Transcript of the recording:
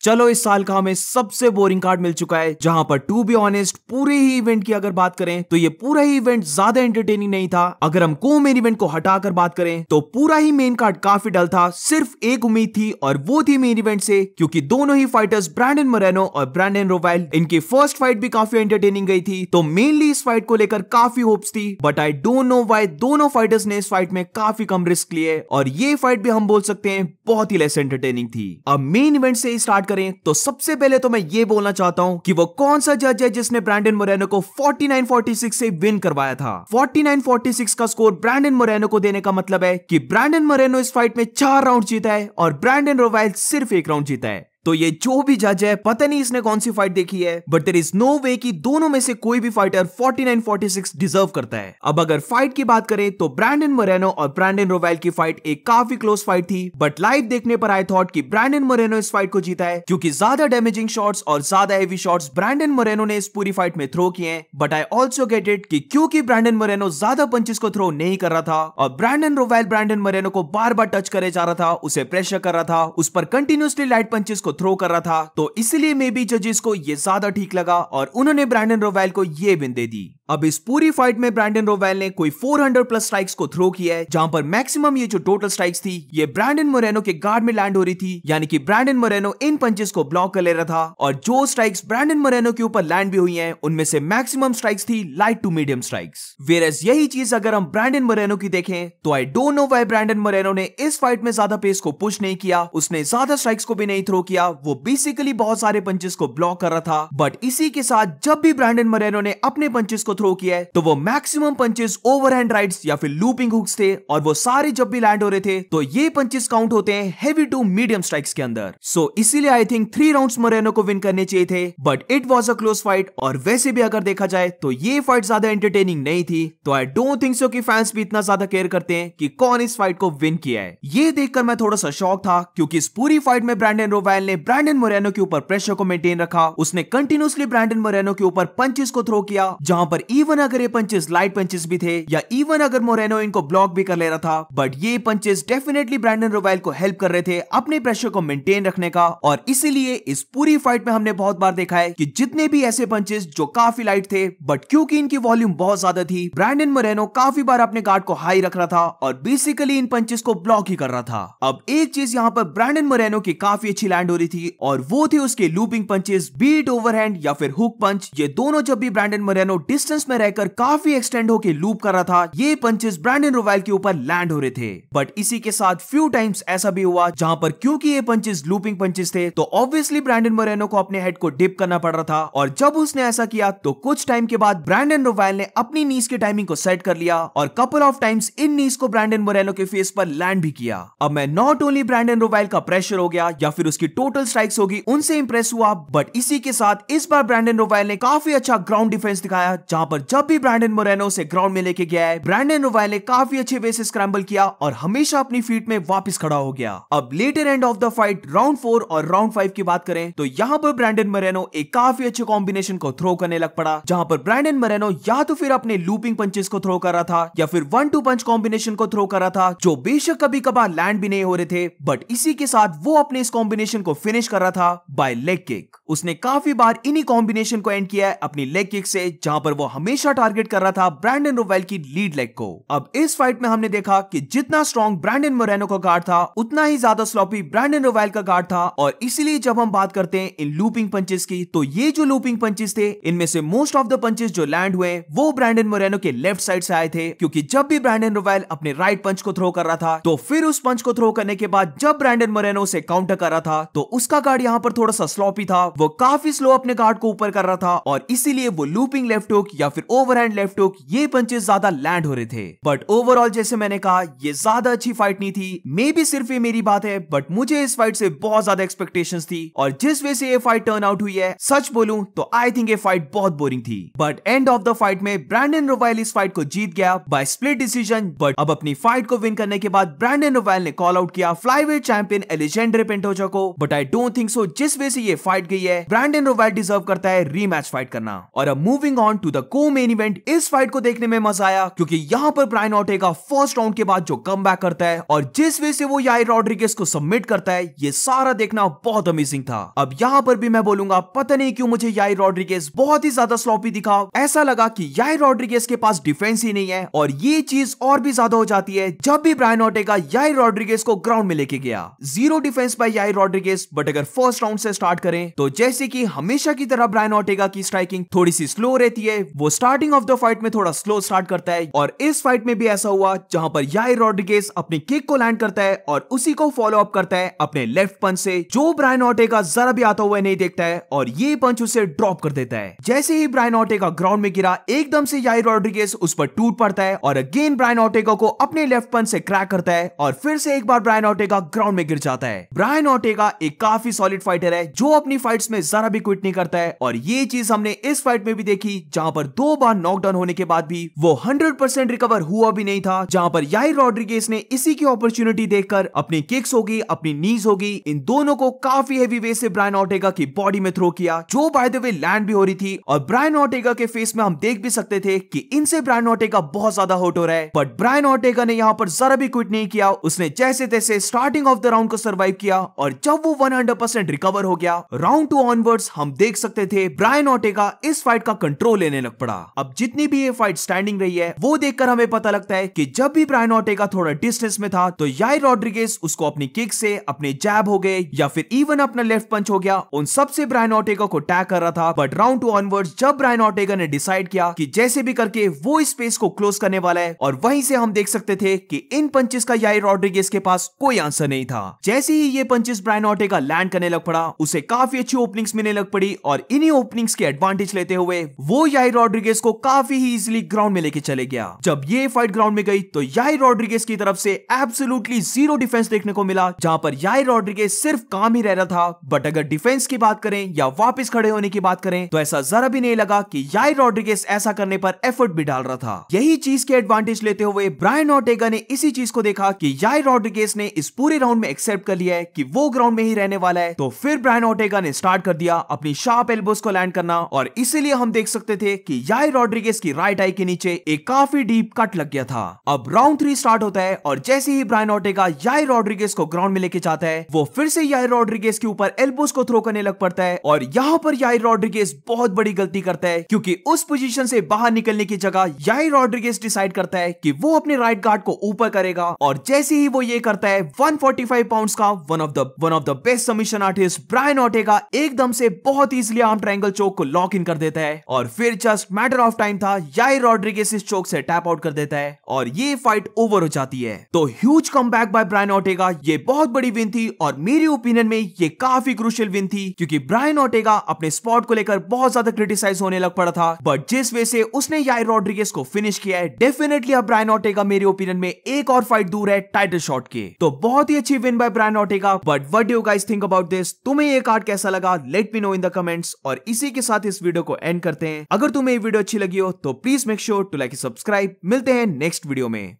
चलो इस साल का हमें सबसे बोरिंग कार्ड मिल चुका है, जहां पर टू बी ऑनेस्ट पूरे ही इवेंट की अगर बात करें तो ये पूरा ही इवेंट ज्यादा एंटरटेनिंग नहीं था। अगर हम को मेन इवेंट को हटाकर बात करें तो पूरा ही मेन कार्ड काफी डल था। सिर्फ एक उम्मीद थी और वो थी मेन इवेंट से, क्योंकि दोनों ही फाइटर्स ब्रैंडन मोरेनो और ब्रैंडन रोवाइल, इनकी फर्स्ट फाइट भी काफी एंटरटेनिंग गई थी। तो मेनली इस फाइट को लेकर काफी होप्स थी, but I don't know why दोनों फाइटर्स ने इस फाइट में काफी कम रिस्क लिए और ये फाइट भी हम बोल सकते हैं बहुत ही लेस एंटरटेनिंग थी। अब मेन इवेंट से स्टार्ट करें तो सबसे पहले तो मैं ये बोलना चाहता हूं कि वो कौन सा जज है जिसने ब्रैंडन मोरेनो को 49-46 से विन करवाया था। 49-46 का स्कोर ब्रैंडन मोरेनो को देने का मतलब है कि ब्रैंडन मोरेनो इस फाइट में 4 राउंड जीता है और ब्रैंडन रोवाइल सिर्फ 1 राउंड जीता है। तो ये जो भी जज है, पता नहीं इसने कौन सी फाइट देखी है, बट देयर इज नो वे कि दोनों में से कोई भी फाइटर 49-46 डिजर्व करता है। अब अगर फाइट की बात करें तो ब्रैंडन मोरेनो और ब्रैंडन रोवाइल की फाइट एक काफी क्लोज फाइट थी, बट लाइव देखने पर आई थॉट कि ब्रैंडन मोरेनो इस फाइट को जीता है, क्योंकि ज्यादा डैमेजिंग शॉट्स और ज्यादा हेवी शॉट्स ब्रैंडन मोरेनो ने इस पूरी फाइट में थ्रो किए हैं। But I also get it कि क्योंकि ब्रैंडन मोरेनो ज्यादा पंचेस को थ्रो नहीं कर रहा था और ब्रैंडन रोवाइल ब्रैंडन मोरेनो को बार बार टच करे जा रहा था, उसे प्रेशर कर रहा था, उस पर कंटिन्यूसली लाइट पंचेस को थ्रो कर रहा था, तो इसलिए मे बी जजेस को ये ज्यादा ठीक लगा और उन्होंने ब्रैंडन रोवाइल को ये विन दे दी। अब इस पूरी फाइट में ब्रैंडन रोवाइल ने कोई 400 प्लस स्ट्राइक्स को थ्रो किया है, जहां पर मैक्सिमम ये जो टोटल स्ट्राइक्स थी ये ब्रैंडन मोरेनो के गार्ड में लैंड हो रही थी, यानी कि ब्रैंडन मोरेनो इन पंचेस को ब्लॉक कर ले रहा था। और जो स्ट्राइक्स ब्रैंडन मोरेनो के ऊपर लैंड भी हुई हैं, उनमें से मैक्सिमम स्ट्राइक्स थी light to medium strikes. Whereas यही चीज अगर हम ब्रैंडन मोरेनो की देखें तो I don't know why Brandon Moreno ने इस फाइट में ज्यादा पेस को पुश नहीं किया, उसने ज्यादा स्ट्राइक्स को भी नहीं थ्रो किया, वो बेसिकली बहुत सारे पंचेस को ब्लॉक कर रहा था। बट इसी के साथ जब भी ब्रैंडन मोरेनो ने अपने पंचेस को थ्रो किया है तो वो मैक्सिमम पंचेस ओवरहैंड राइट्स या फिर लूपिंग हुक्स थे, और वो सारे जब भी लैंड हो रहे थे तो ये पंचेस काउंट होते हैं हेवी टू मीडियम स्ट्राइक्स के अंदर। सो इसीलिए आई थिंक 3 राउंड्स मोरेनो को विन करने चाहिए थे, but it was a close fight. और वैसे भी अगर देखा जाए तो ये फाइट ज्यादा एंटरटेनिंग नहीं थी, तो आई डोंट थिंक सो कि फैंस भी इतना ज्यादा केयर करते हैं कि कौन इस फाइट को विन किया है। ये देखकर मैं थोड़ा सा शॉक था, क्योंकि इस पूरी फाइट में ब्रैंडन रोवाइल ने ब्रैंडन मोरेनो के ऊपर प्रेशर को मेंटेन रखा, उसने कंटिन्यूसली ब्रैंडन मोरेनो के ऊपर पंचेस को थ्रो किया, जहां पर इवन अगर ये पंचेस लाइट पंचेस भी थे या इवन अगर मोरेनो इनको ब्लॉक भी कर ले रहा था, बट ये पंचेस डेफिनेटली ब्रैंडन रोवाइल को हेल्प कर रहे थे अपने प्रेशर को मेंटेन रखने का। और इसीलिए इस पूरी फाइट में हमने बहुत बार देखा है कि जितने भी ऐसे पंचेस जो काफी लाइट थे बट क्योंकि इनकी वॉल्यूम बहुत ज्यादा थी, ब्रैंडन मोरेनो काफी बार अपने गार्ड को हाई रख रहा था और बेसिकली इन पंचेस को ब्लॉक ही कर रहा था। अब एक चीज यहाँ पर ब्रैंडन मोरेनो की काफी अच्छी लैंड हो रही थी, और वो थी उसके लूपिंग पंचेस, बीट ओवरहैंड या फिर हुक पंच। ये दोनों जब भी ब्रैंडन मोरेनो डिस्टेंस में रहकर काफी एक्सटेंड होकर लूप कर रहा था, ये पंचेस ब्रैंडन रोवाइल के ऊपर लैंड हो रहे थे। बट इसी के साथ फ्यू टाइम्स ऐसा भी हुआ जहां पर क्योंकि ये पंचेस लूपिंग पंचेस थे तो ऑब्वियसली ब्रैंडन मोरेनो को अपने हेड को डिप करना पड़ रहा था, और जब उसने ऐसा किया तो कुछ टाइम के बाद ब्रैंडन रोवाइल ने अपनी नीज की टाइमिंग को सेट कर लिया और कपल ऑफ टाइम्स इन नीज को ब्रैंडन मोरेनो के फेस पर लैंड भी किया। अब मैं नॉट ओनली ब्रैंडन रोवाइल का प्रेशर हो गया या फिर उसकी टोटल स्ट्राइक्स होगी उनसे इंप्रेस हुआ, बट इसी के साथ इस बार ब्रैंडन रोवाइल ने काफी अच्छा ग्राउंड डिफेंस दिखाया, जहां पर जब भी ब्रैंडन मोरेनो से ग्राउंड में लेके गया है, ब्रैंडन रोवाइल ने काफी अच्छे वे से स्क्रैम्बल किया और हमेशा अपनी फीट में वापस खड़ा हो गया। अब later end of the fight round 4 और राउंड 5 की बात करें तो यहां पर ब्रैंडन मोरेनो एक काफी अच्छे कॉम्बिनेशन को थ्रो करने लग पड़ा, जहां पर ब्रैंडन मोरेनो या तो फिर अपने लूपिंग पंचेस को थ्रो कर रहा था या फिर 1-2 पंच कॉम्बिनेशन को थ्रो कर रहा था, जो बेशक कभी कभार लैंड भी नहीं हो रहे थे, बट इसी के साथ वो अपने इस कॉम्बिनेशन को फिनिश कर रहा था बाय लेग किक। उसने काफी बार इन्हीं कॉम्बिनेशन को एंड किया है अपनी लेग किक से, जहां पर वो हमेशा टारगेट कर रहा था ब्रैंडन रोवाइल की लीड लेग को। अब इस फाइट में हमने देखा कि जितना स्ट्रॉन्ग ब्रैंडन मोरेनो का गार्ड था, उतना ही ज्यादा स्लॉपी ब्रैंडन रोवाइल का गार्ड था। और इसीलिए जब हम बात करते हैं इन लूपिंग पंचेस की, तो ये जो लूपिंग पंचेस थे, इनमें से मोस्ट ऑफ द पंचेस जो लैंड हुए वो ब्रैंडन मोरेनो के लेफ्ट साइड से आए थे, क्योंकि जब भी ब्रैंडन रोवाइल अपने राइट पंच को थ्रो कर रहा था, तो फिर उस पंच को थ्रो करने के बाद जब ब्रैंडन मोरेनो उसे काउंटर कर रहा था, तो उसका गार्ड यहाँ पर थोड़ा सा स्लॉपी था, वो काफी स्लो अपने गार्ड को ऊपर कर रहा था, और इसीलिए वो लूपिंग लेफ्ट हुक या फिर ओवरहैंड लेफ्ट हुक ये पंचेस ज्यादा लैंड हो रहे थे। बट ओवरऑल जैसे मैंने कहा, ये ज्यादा अच्छी फाइट नहीं थी। मे बी सिर्फ ये मेरी बात है, बट मुझे इस फाइट से बहुत ज्यादा एक्सपेक्टेशंस थी, और जिस वजह से ये फाइट टर्न आउट हुई है, सच बोलूं तो आई थिंक ये फाइट बहुत बोरिंग थी। But and of the fight में ब्रैंडन रोवाइल इस फाइट को जीत गया बाय स्प्लिट डिसीजन। बट अब अपनी फाइट को विन करने के बाद ब्रैंडन रोवाइल ने कॉल आउट किया फ्लाईवेट चैंपियन एलेजेंड्रे पेंटोजा को, but I don't think so जिस वजह से ये फाइट गई है, ब्रैंडन रोवाइल डिजर्व करता है रीमैच फाइट करना। और अब मूविंग ऑन टू द को मेन इवेंट इस फाइट को देखने में मजा आया क्योंकि यहाँ पर ब्रायन ऑर्टेगा फर्स्ट राउंड के बाद जो कमबैक करता है और जिस वे से वो याइर रॉड्रिगेज को सबमिट करता है, ये सारा देखना बहुत अमेजिंग था। अब यहाँ पर भी मैं बोलूंगा पता नहीं क्यों मुझे याइर रॉड्रिगेज बहुत ही ज्यादा स्लॉपी दिखा। ऐसा लगा कि याइर रॉड्रिगेज के पास डिफेंस ही नहीं है और ये चीज और भी ज्यादा हो जाती है जब भी ब्रायन ऑर्टेगा याइर रॉड्रिगेज को ग्राउंड में लेके गया। Zero defence bye Yair Rodriguez, but अगर फर्स्ट राउंड से स्टार्ट करें तो जैसे कि हमेशा की तरह ब्रायन ऑर्टेगा की स्ट्राइकिंग थोड़ी सी स्लो रहती है। वो स्टार्टिंग ऑफ द फाइट में थोड़ा स्लो स्टार्ट करता है और इस फाइट में भी ऐसा हुआ जहां पर याइर रॉड्रिगेज अपनी किक को लैंड करता है और उसी को फॉलो अप करता है अपने लेफ्ट पंच से, जो ब्रायन ऑर्टेगा जरा भी आता हुआ नहीं देखता है और ये पंच उसे ड्रॉप कर देता है। जैसे ही ब्रायन ऑर्टेगा ग्राउंड में गिरा, एकदम से याइर रॉड्रिगेज उस पर टूट पड़ता है और अगेन ब्रायन ऑर्टेगा को अपने लेफ्ट पंच से क्रैक करता है और फिर से एक बार ब्रायन ऑर्टेगा ग्राउंड में गिर जाता है। ब्रायन ऑर्टेगा एक काफी सॉलिड फाइटर है जो अपनी फाइट्स में जरा भी क्विट नहीं करता है और ये चीज हमने इस फाइट में भी देखी जहां पर 2 बार नॉकडाउन होने के बाद भी वो 100% रिकवर हुआ भी नहीं था, जहां पर याइर रॉड्रिगेज ने इसी की अपॉर्चुनिटी देखकर अपनी किक्स होगी, अपनी नीज होगी, इन दोनों को काफी हेवी वे से ब्रायन ऑर्टेगा की बॉडी में थ्रो किया, जो बाय द वे लैंड भी हो रही थी। और ब्रायन ऑर्टेगा के फेस में हम देख भी सकते थे कि इनसे ब्रायन ऑर्टेगा बहुत ज्यादा हर्ट हो रहा है, बट ब्रायन ऑर्टेगा ने यहाँ पर जरा भी क्विट नहीं किया। उसने जैसे तैसे स्टार्टिंग ऑफ द राउंड को सर्वाइव किया और जब वो 100% रिकवर हो गया, राउंड 2 ऑनवर्ड्स हम देख सकते थे ब्रायन ऑर्टेगा इस फाइट का कंट्रोल लेने लग पड़ा। अब जितनी भी ये फाइट स्टैंडिंग रही है वो देखकर हमें पता लगता है कि जब भी ब्रायन ऑर्टेगा थोड़ा डिस्टेंस में था तो याइर रॉड्रिगेज उसको अपनी किक से, अपने जैब हो गए या फिर इवन अपना लेफ्ट पंच हो गया, उन सबसे ब्रायन ऑर्टेगा को टैग कर रहा था। बट राउंड 2 ऑनवर्ड्स जब ब्रायन ऑर्टेगा ने डिसाइड किया कि जैसे भी करके वो इस स्पेस को क्लोज करने वाला है, और वहीं से हम देख सकते थे कि इन पंचेस का याइर रॉड्रिगेज के पास कोई आंसर नहीं था। जैसे ही ये पंचेस ब्रायन ऑर्टेगा लैंड करने लग पड़ा, उसे काफी अच्छी ओपनिंग्स मिलने लग पड़ी और इन्हीं ओपनिंग्स के एडवांटेज लेते हुए वो याइर रॉड्रिगेज को काफी ही इजीली ग्राउंड में लेके चले गया। जब ये फाइट ग्राउंड में गई तो याइर रॉड्रिगेज की तरफ से एब्सोल्युटली जीरो डिफेंस देखने को मिला, जहां पर याइर रॉड्रिगेज सिर्फ काम ही रह रहा था। बट अगर डिफेंस की बात करें या वापस खड़े होने की बात करें तो ऐसा जरा भी नहीं लगा कि याइर रॉड्रिगेज ऐसा करने पर एफर्ट भी डाल रहा था। यही चीज के एडवांटेज लेते हुए ब्रायन ऑर्टेगा ने इसी चीज को देखा कि याइर रॉड्रिगेज ने इस पूरे राउंड में एक्सेप्ट कर लिया है कि वो ग्राउंड में ही रहने वाला है, तो फिर ब्रायन ऑर्टेगा ने स्टार्ट कर दिया अपनी शार्प एल्बोस को लैंड करना और इसीलिए हम देख सकते थे कि याइर रॉड्रिगेज की राइट आई के नीचे एक काफी डीप कट लग गया था। अब राउंड 3 स्टार्ट होता है और जैसे ही ब्रायन ऑर्टेगा याइर रॉड्रिगेज को ग्राउंड में लेके जाता है, वो फिर से याइर रॉड्रिगेज के ऊपर एल्बोस को थ्रो करने लग पड़ता है और यहाँ पर याइर रॉड्रिगेज बहुत बड़ी गलती करता है, क्योंकि उस पोजीशन से बाहर निकलने की जगह याइर रॉड्रिगेज डिसाइड करता है कि वो अपने राइट गार्ड को ऊपर करेगा और जैसे ही वो ये करता है 145 पाउंड्स का one of the best submission artist Brian Ortega एकदम से बहुत इजीली आर्म ट्रायंगल चोक को लॉक इन कर देता है और फिर जस्ट मैटर ऑफ टाइम था, याइर रॉड्रिगेज इस चोक से टैप आउट कर देता है और ये फाइट ओवर हो जाती है। तो huge comeback by Brian Ortega, ये बहुत बड़ी विन थी और मेरी ओपिनियन में ये काफी क्रूशियल विन थी, क्योंकि ब्रायन ऑर्टेगा अपने स्पॉट को लेकर बहुत ज्यादा क्रिटिसाइज होने लग पड़ा था, बट जिस वे से उसने याइर रॉड्रिगेज को फिनिश किया है, डेफिनेटली अब ब्रायन ऑर्टेगा मेरी ओपिनियन में एक और फाइट दूर है टाइटल शॉट के। तो बहुत ही अच्छी win by Brian Ortega. But what do you guys think about this? तुम्हें ये कार्ड कैसा लगा? Let me know in the comments. और इसी के साथ इस वीडियो को एंड करते हैं। अगर तुम्हें ये वीडियो अच्छी लगी हो तो please make sure to like subscribe. मिलते हैं नेक्स्ट वीडियो में।